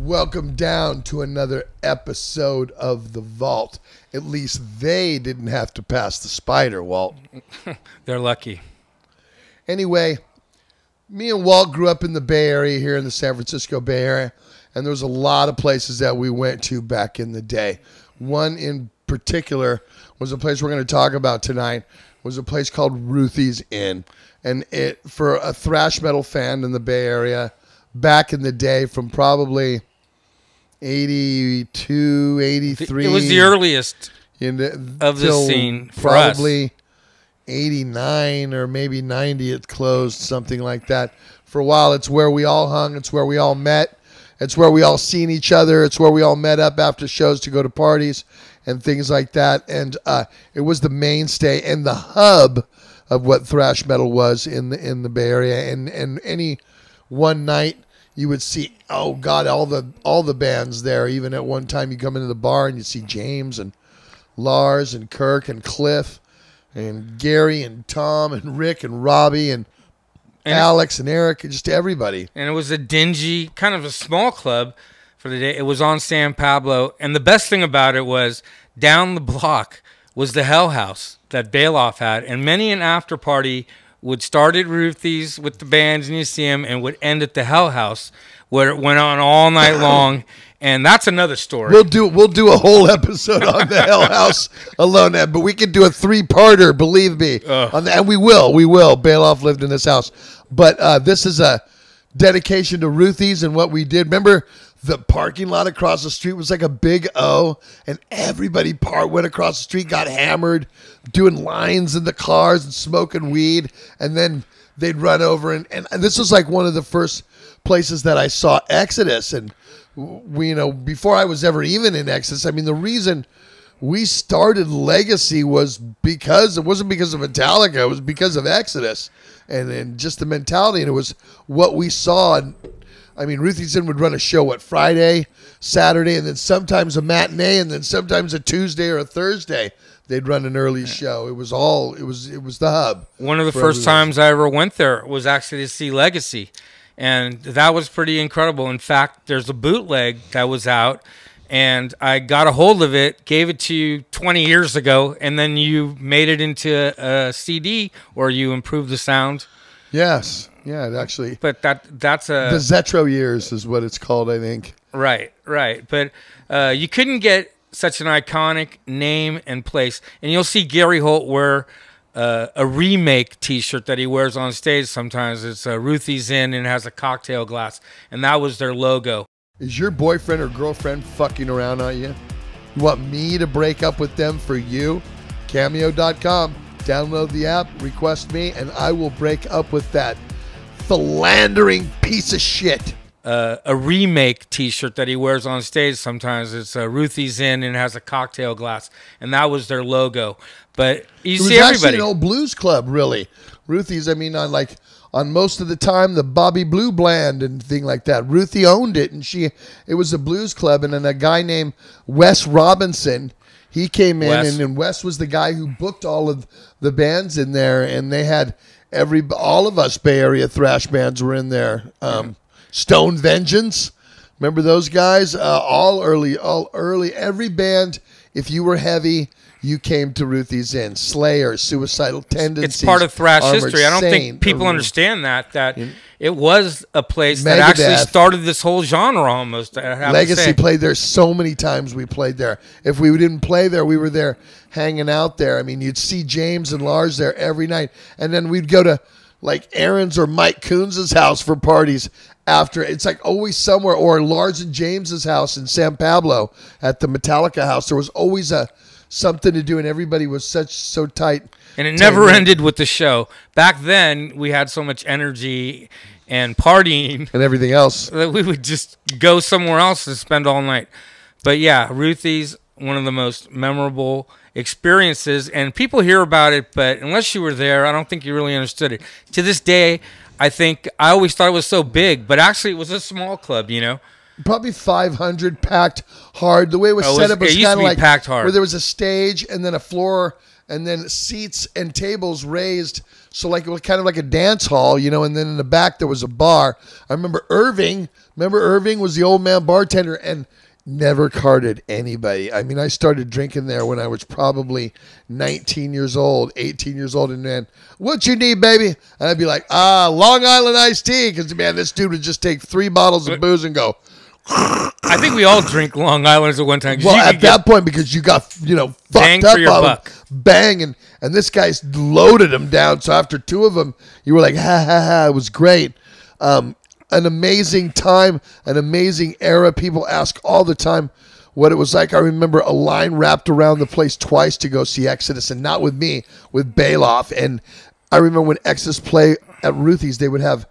Welcome down to another episode of The Vault. At least they didn't have to pass the spider, Walt. They're lucky. Anyway, me and Walt grew up in the Bay Area here in the San Francisco Bay Area, and there was a lot of places that we went to back in the day. One in particular was a place we're going to talk about tonight, was a place called Ruthie's Inn. And it, for a thrash metal fan in the Bay Area, back in the day from probably 82, 83. It was the earliest of the scene for us. Probably 89 or maybe 90 it closed, something like that. For a while, it's where we all hung. It's where we all met. It's where we all seen each other. It's where we all met up after shows to go to parties and things like that. And it was the mainstay and the hub of what thrash metal was in the Bay Area. And any one night you would see, oh God, all the bands there. Even at one time you come into the bar and you see James and Lars and Kirk and Cliff and Gary and Tom and Rick and Robbie and Alex and Eric and just everybody. And it was a dingy, kind of a small club for the day. It was on San Pablo. And the best thing about it was down the block was the Hell House that Bailoff had. And many an after party would start at Ruthie's with the bands and you see them and would end at the Hell House where it went on all night long. And that's another story. We'll do a whole episode on the Hell House alone, but we could do a 3-parter, believe me. On that, and we will. Bailoff lived in this house. But this is a dedication to Ruthie's and what we did. Remember, the parking lot across the street was like a big O, and everybody went across the street, got hammered, doing lines in the cars and smoking weed, and then they'd run over. And this was like one of the first places that I saw Exodus. And we, before I was ever even in Exodus, I mean, the reason we started Legacy was because it wasn't because of Metallica, it was because of Exodus and just the mentality, and it was what we saw. And I mean, Ruthie's Inn would run a show Friday, Saturday, and then sometimes a matinee, and then sometimes a Tuesday or a Thursday. They'd run an early show. It was the hub. One of the first times I ever went there was actually to see Legacy, and that was pretty incredible. In fact, there's a bootleg that was out, and I got a hold of it, gave it to you 20 years ago, and then you made it into a CD, or you improved the sound. Yes. Yeah, actually. But that's a... The Zetro years is what it's called, I think. Right. But you couldn't get such an iconic name and place. And you'll see Gary Holt wear a remake T-shirt that he wears on stage sometimes. It's Ruthie's Inn and it has a cocktail glass. And that was their logo. Is your boyfriend or girlfriend fucking around on you? You want me to break up with them for you? Cameo.com. Download the app, request me, and I will break up with that philandering piece of shit. A remake T-shirt that he wears on stage sometimes. It's Ruthie's Inn and it has a cocktail glass. And that was their logo. But you see everybody. It was actually an old blues club, really. Ruthie's, I mean, on most of the time, the Bobby Blue Bland and thing like that. Ruthie owned it, and it was a blues club. And then a guy named Wes Robinson, he came in, and Wes was the guy who booked all of the bands in there, and they had all of us Bay Area thrash bands were in there. Stone Vengeance, remember those guys? All early. Every band, if you were heavy, you came to Ruthie's Inn. Slayer, Suicidal Tendencies. It's part of thrash history. I don't Saint, think people understand that it was a place that actually started this whole genre almost. Legacy played there so many times. We played there. If we didn't play there, we were there hanging out there. I mean, you'd see James and Lars there every night. And then we'd go to like Aaron's or Mike Coons' house for parties after. It's like always somewhere, or Lars and James's house in San Pablo at the Metallica house. There was always something to do, and everybody was so tight. And it never ended with the show. Back then, we had so much energy and partying. And everything else. That we would just go somewhere else and spend all night. But yeah, Ruthie's, one of the most memorable experiences. And people hear about it, but unless you were there, I don't think you really understood it. To this day, I always thought it was so big, but actually it was a small club, Probably 500 packed hard. The way it was set up was kind of like packed hard, where there was a stage and then a floor and then seats and tables raised. So like it was kind of like a dance hall, you know, and then in the back there was a bar. I remember Irving. Remember Irving was the old man bartender and never carded anybody. I mean, I started drinking there when I was probably 19 years old, 18 years old, and man, what you need, baby? And I'd be like, Long Island iced tea, because man, this dude would just take 3 bottles of booze and go. I think we all drink Long Islanders at one time. Well, at that point, because you got, fucked bang up for your on buck. them, bang, and this guy's loaded them down. So after 2 of them, you were like, ha, ha, ha, it was great. An amazing time, an amazing era. People ask all the time what it was like. I remember a line wrapped around the place twice to go see Exodus, and not with me, with Bailoff. And I remember when Exodus play at Ruthie's, they would have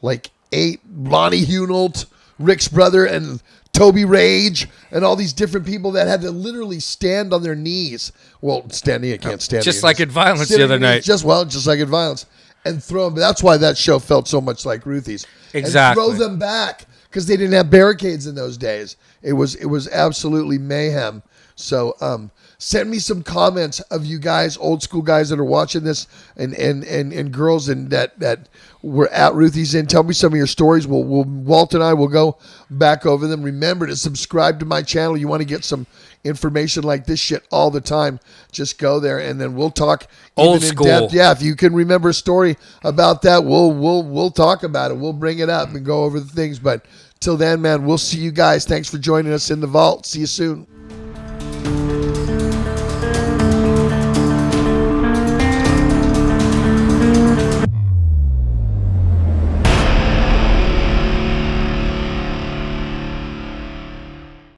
like 8, Lonnie Hunolt, Rick's brother, and Toby Rage, and all these different people that had to literally stand on their knees. Well, standing, I can't stand. Just like at Violence the other night. Just like at Violence. And throw them. That's why that show felt so much like Ruthie's. Exactly. And throw them back because they didn't have barricades in those days. It was absolutely mayhem. So send me some comments of you guys, old school guys that are watching this, and girls and that were at Ruthie's Inn. Tell me some of your stories. Walt and I will go back over them. Remember to subscribe to my channel. You want to get some information like this shit all the time, just go there, and then we'll talk old even school. in depth. Yeah, if you can remember a story about that, we'll talk about it. We'll bring it up and go over the things. But till then, man, we'll see you guys. Thanks for joining us in the vault. See you soon.